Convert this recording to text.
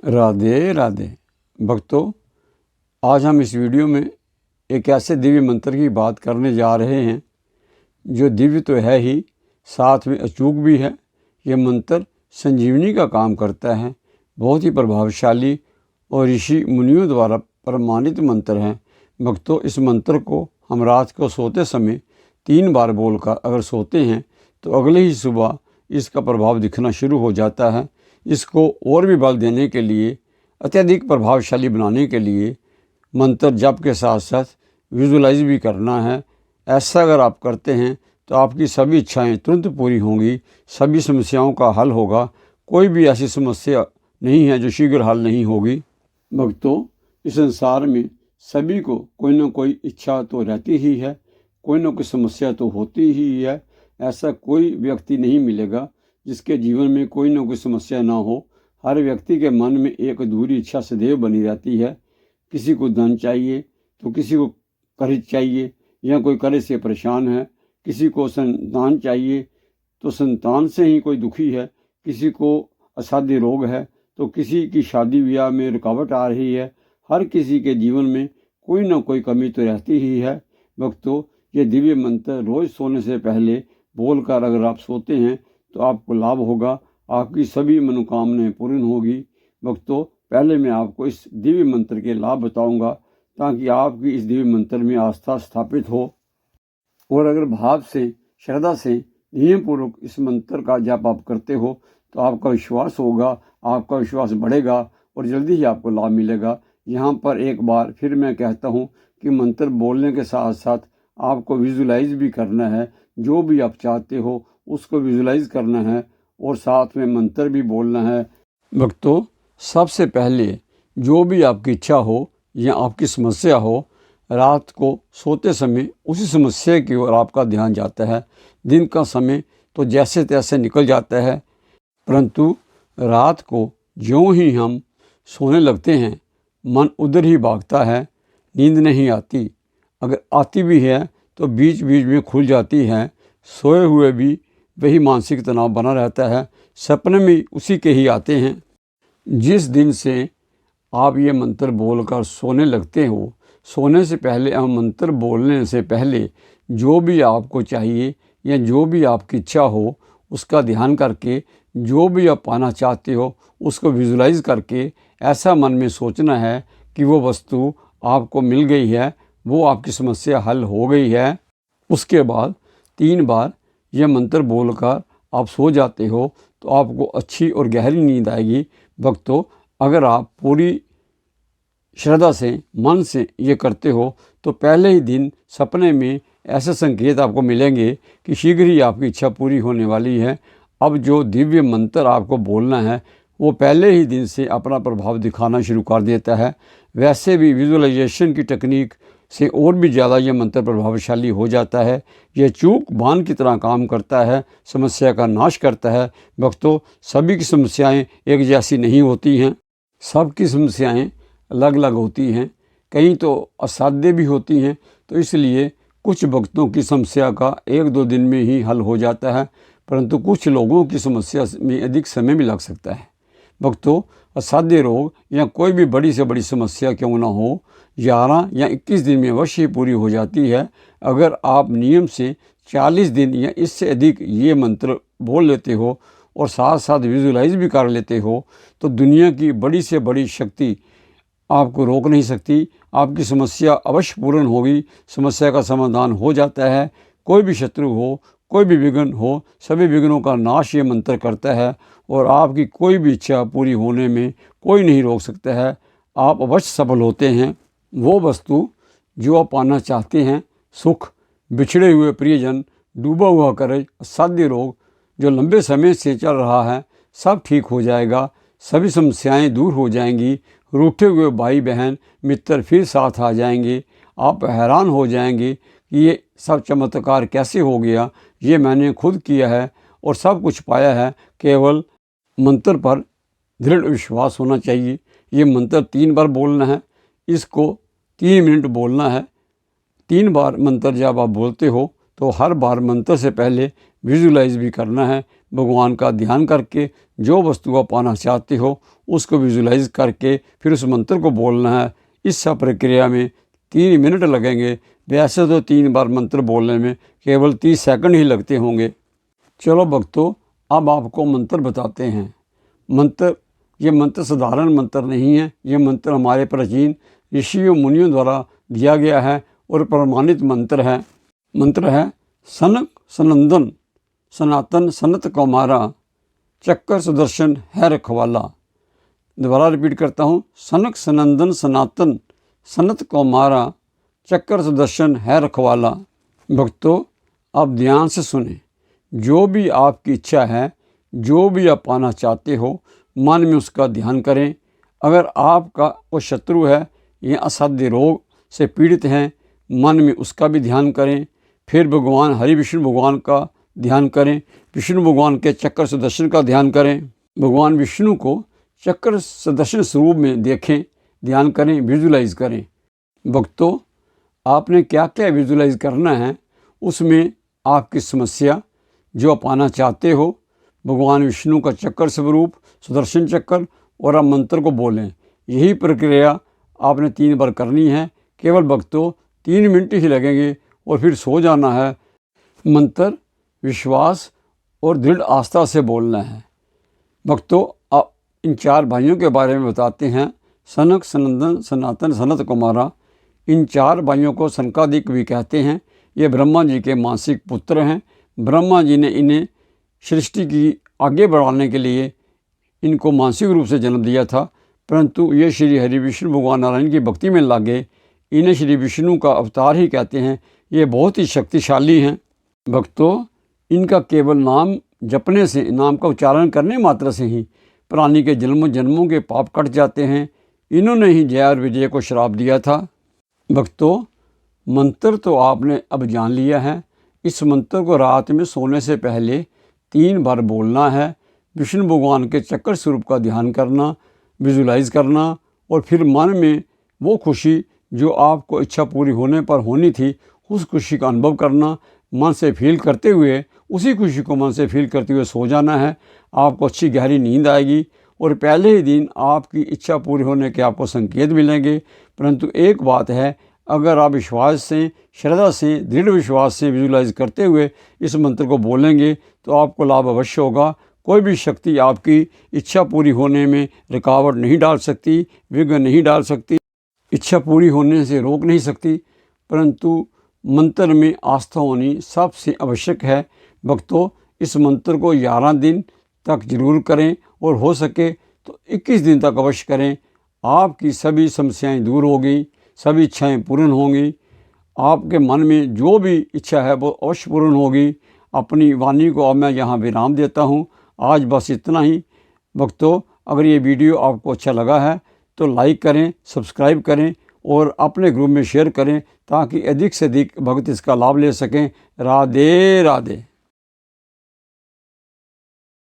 राधे राधे भक्तों, आज हम इस वीडियो में एक ऐसे दिव्य मंत्र की बात करने जा रहे हैं जो दिव्य तो है ही, साथ में अचूक भी है। ये मंत्र संजीवनी का काम करता है, बहुत ही प्रभावशाली और ऋषि मुनियों द्वारा प्रमाणित मंत्र है। भक्तों, इस मंत्र को हम रात को सोते समय 3 बार बोलकर अगर सोते हैं तो अगले ही सुबह इसका प्रभाव दिखना शुरू हो जाता है। इसको और भी बल देने के लिए, अत्यधिक प्रभावशाली बनाने के लिए मंत्र जप के साथ साथ विजुलाइज भी करना है। ऐसा अगर आप करते हैं तो आपकी सभी इच्छाएं तुरंत पूरी होंगी, सभी समस्याओं का हल होगा। कोई भी ऐसी समस्या नहीं है जो शीघ्र हल नहीं होगी। भक्तों, इस संसार में सभी को कोई ना कोई इच्छा तो रहती ही है, कोई ना कोई समस्या तो होती ही है। ऐसा कोई व्यक्ति नहीं मिलेगा जिसके जीवन में कोई ना कोई समस्या ना हो। हर व्यक्ति के मन में एक अधूरी इच्छा सदैव बनी रहती है। किसी को धन चाहिए तो किसी को कर्ज चाहिए या कोई कर्ज से परेशान है, किसी को संतान चाहिए तो संतान से ही कोई दुखी है, किसी को असाध्य रोग है तो किसी की शादी ब्याह में रुकावट आ रही है। हर किसी के जीवन में कोई ना कोई कमी तो रहती ही है। भक्तों, ये दिव्य मंत्र रोज सोने से पहले बोलकर अगर आप सोते हैं तो आपको लाभ होगा, आपकी सभी मनोकामनाएं पूर्ण होगी। भक्तों, पहले मैं आपको इस दिव्य मंत्र के लाभ बताऊंगा ताकि आपकी इस दिव्य मंत्र में आस्था स्थापित हो। और अगर भाव से, श्रद्धा से, नियम पूर्वक इस मंत्र का जप आप करते हो तो आपका विश्वास होगा, आपका विश्वास बढ़ेगा और जल्दी ही आपको लाभ मिलेगा। यहाँ पर एक बार फिर मैं कहता हूँ कि मंत्र बोलने के साथ साथ आपको विजुलाइज भी करना है। जो भी आप चाहते हो उसको विजुलाइज करना है और साथ में मंत्र भी बोलना है। भक्तों, सबसे पहले जो भी आपकी इच्छा हो या आपकी समस्या हो, रात को सोते समय उसी समस्या की ओर आपका ध्यान जाता है। दिन का समय तो जैसे तैसे निकल जाता है, परंतु रात को ज्यों ही हम सोने लगते हैं मन उधर ही भागता है, नींद नहीं आती। अगर आती भी है तो बीच बीच में खुल जाती है। सोए हुए भी वही मानसिक तनाव बना रहता है, सपने में उसी के ही आते हैं। जिस दिन से आप ये मंत्र बोलकर सोने लगते हो, सोने से पहले हम मंत्र बोलने से पहले जो भी आपको चाहिए या जो भी आपकी इच्छा हो उसका ध्यान करके, जो भी आप पाना चाहते हो उसको विजुलाइज करके ऐसा मन में सोचना है कि वो वस्तु आपको मिल गई है, वो आपकी समस्या हल हो गई है। उसके बाद 3 बार यह मंत्र बोलकर आप सो जाते हो तो आपको अच्छी और गहरी नींद आएगी। भक्तों, अगर आप पूरी श्रद्धा से, मन से ये करते हो तो पहले ही दिन सपने में ऐसे संकेत आपको मिलेंगे कि शीघ्र ही आपकी इच्छा पूरी होने वाली है। अब जो दिव्य मंत्र आपको बोलना है वो पहले ही दिन से अपना प्रभाव दिखाना शुरू कर देता है। वैसे भी विजुअलाइजेशन की टेक्निक से और भी ज़्यादा ये मंत्र प्रभावशाली हो जाता है। यह चूक बाण की तरह काम करता है, समस्या का नाश करता है। भक्तों, सभी की समस्याएं एक जैसी नहीं होती हैं, सबकी समस्याएं अलग अलग होती हैं, कहीं तो असाध्य भी होती हैं। तो इसलिए कुछ भक्तों की समस्या का 1-2 दिन में ही हल हो जाता है, परंतु कुछ लोगों की समस्या में अधिक समय भी लग सकता है। भक्तों, असाध्य रोग या कोई भी बड़ी से बड़ी समस्या क्यों ना हो, 11 या 21 दिन में अवश्य ही पूरी हो जाती है। अगर आप नियम से 40 दिन या इससे अधिक ये मंत्र बोल लेते हो और साथ साथ विजुलाइज भी कर लेते हो तो दुनिया की बड़ी से बड़ी शक्ति आपको रोक नहीं सकती। आपकी समस्या अवश्य पूर्ण होगी, समस्या का समाधान हो जाता है। कोई भी शत्रु हो, कोई भी विघ्न हो, सभी विघ्नों का नाश ये मंत्र करता है और आपकी कोई भी इच्छा पूरी होने में कोई नहीं रोक सकता है। आप अवश्य सफल होते हैं। वो वस्तु जो आप पाना चाहते हैं, सुख, बिछड़े हुए प्रियजन, डूबा हुआ कर्ज, असाध्य रोग जो लंबे समय से चल रहा है, सब ठीक हो जाएगा। सभी समस्याएं दूर हो जाएंगी। रूठे हुए भाई बहन मित्र फिर साथ आ जाएंगे। आप हैरान हो जाएंगे कि ये सब चमत्कार कैसे हो गया। ये मैंने खुद किया है और सब कुछ पाया है। केवल मंत्र पर दृढ़ विश्वास होना चाहिए। ये मंत्र 3 बार बोलना है, इसको 3 मिनट बोलना है। 3 बार मंत्र जब आप बोलते हो तो हर बार मंत्र से पहले विजुलाइज भी करना है। भगवान का ध्यान करके जो वस्तु आप पाना चाहते हो उसको विजुलाइज करके फिर उस मंत्र को बोलना है। इस सब प्रक्रिया में 3 मिनट लगेंगे। वैसे तो 3 बार मंत्र बोलने में केवल 30 सेकंड ही लगते होंगे। चलो भक्तों, अब आपको मंत्र बताते हैं। ये मंत्र साधारण मंत्र नहीं है। ये मंत्र हमारे प्राचीन ऋषियों मुनियों द्वारा दिया गया है और प्रमाणित मंत्र है। मंत्र है सनक सनंदन सनातन सनत कौमारा चक्कर सुदर्शन है रखवाला। दोबारा रिपीट करता हूँ, सनक सनंदन सनातन सनत कौमारा चक्कर सुदर्शन है रखवाला। भक्तों, आप ध्यान से सुने। जो भी आपकी इच्छा है, जो भी आप पाना चाहते हो, मन में उसका ध्यान करें। अगर आपका कोई शत्रु है या असाध्य रोग से पीड़ित हैं, मन में उसका भी ध्यान करें। फिर भगवान हरि विष्णु भगवान का ध्यान करें। विष्णु भगवान के चक्र सुदर्शन का ध्यान करें। भगवान विष्णु को चक्र सुदर्शन स्वरूप में देखें, ध्यान करें, विजुलाइज करें। भक्तों, आपने क्या क्या विजुलाइज करना है, उसमें आपकी समस्या जो पाना चाहते हो, भगवान विष्णु का चक्कर स्वरूप सुदर्शन चक्कर, और आप मंत्र को बोलें। यही प्रक्रिया आपने 3 बार करनी है। केवल भक्तों 3 मिनट ही लगेंगे और फिर सो जाना है। मंत्र विश्वास और दृढ़ आस्था से बोलना है। भक्तों, आप इन 4 भाइयों के बारे में बताते हैं। सनक सनंदन सनातन सनत कुमारा। इन 4 भाइयों को सनकादिक भी कहते हैं। ये ब्रह्मा जी के मानसिक पुत्र हैं। ब्रह्मा जी ने इन्हें सृष्टि की आगे बढ़ाने के लिए इनको मानसिक रूप से जन्म दिया था, परंतु ये श्री हरि विष्णु भगवान नारायण की भक्ति में लागे। इन्हें श्री विष्णु का अवतार ही कहते हैं। ये बहुत ही शक्तिशाली हैं। भक्तों, इनका केवल नाम जपने से, नाम का उच्चारण करने मात्र से ही प्राणी के जन्मों जन्मों के पाप कट जाते हैं। इन्होंने ही जय और विजय को श्राप दिया था। भक्तों, मंत्र तो आपने अब जान लिया है। इस मंत्र को रात में सोने से पहले 3 बार बोलना है। विष्णु भगवान के चक्कर स्वरूप का ध्यान करना, विजुलाइज करना, और फिर मन में वो खुशी जो आपको इच्छा पूरी होने पर होनी थी, उस खुशी का अनुभव करना। मन से फील करते हुए, उसी खुशी को मन से फील करते हुए सो जाना है। आपको अच्छी गहरी नींद आएगी और पहले ही दिन आपकी इच्छा पूरी होने के आपको संकेत मिलेंगे। परंतु एक बात है, अगर आप विश्वास से, श्रद्धा से, दृढ़ विश्वास से विजुलाइज करते हुए इस मंत्र को बोलेंगे तो आपको लाभ अवश्य होगा। कोई भी शक्ति आपकी इच्छा पूरी होने में रुकावट नहीं डाल सकती, विघ्न नहीं डाल सकती, इच्छा पूरी होने से रोक नहीं सकती। परंतु मंत्र में आस्था होनी सबसे आवश्यक है। भक्तों, इस मंत्र को 11 दिन तक जरूर करें और हो सके तो 21 दिन तक अवश्य करें। आपकी सभी समस्याएं दूर होगी, सभी इच्छाएं पूर्ण होंगी। आपके मन में जो भी इच्छा है वो अवश्य पूर्ण होगी। अपनी वाणी को अब मैं यहाँ विराम देता हूँ। आज बस इतना ही। भक्तों, अगर ये वीडियो आपको अच्छा लगा है तो लाइक करें, सब्सक्राइब करें और अपने ग्रुप में शेयर करें ताकि अधिक से अधिक भक्त इसका लाभ ले सकें। राधे राधे।